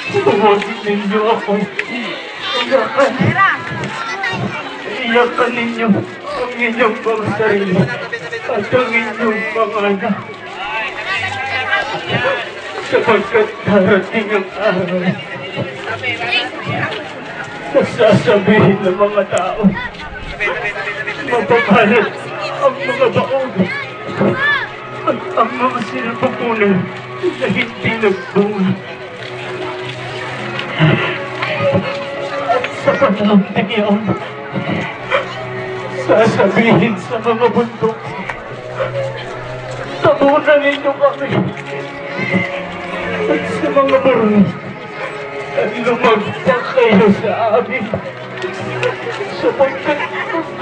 Huwag ninyo ako. Iyakan. Iyakan ninyo ang inyong mga sarili at ang inyong mga anak. Sapagkat darating ang araw na sasabihin ng mga tao, mapapalat ang mga baog at ang mga sinapupunan na hindi nagbunga. At sa panahon iyon, sasabihin sa mga bundok, tabunan ninyo kami. At sa mga burong, at lumagpak kayo sa amin. Sapagkat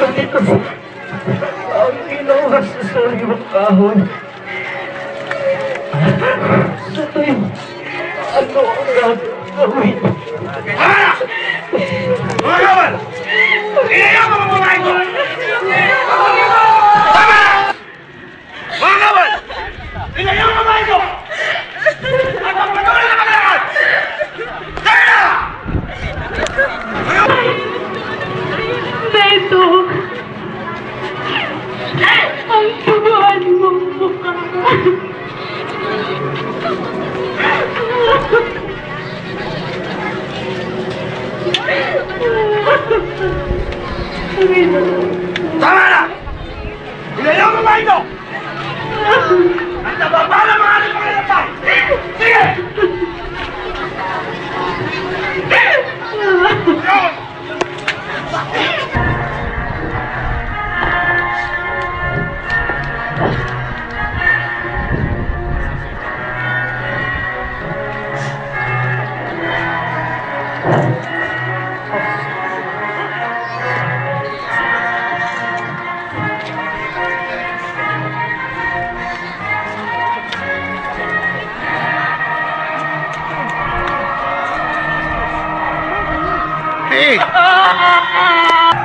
ganito ang ginawa sa sariwang kahon. Sa tuwing, ano ang gagawin? Mga kawan! Inayaw ka mamamahay ko! Tama! Mga kawan! Inayaw ka mamamahay ko! At ang patuloy na maglakad! Kaya na! Beto! Ang tubuan mong mukha! Tama na! Inayaw ka mamamahay ko! At nababala mga ating pangalapay! Sige! Hey!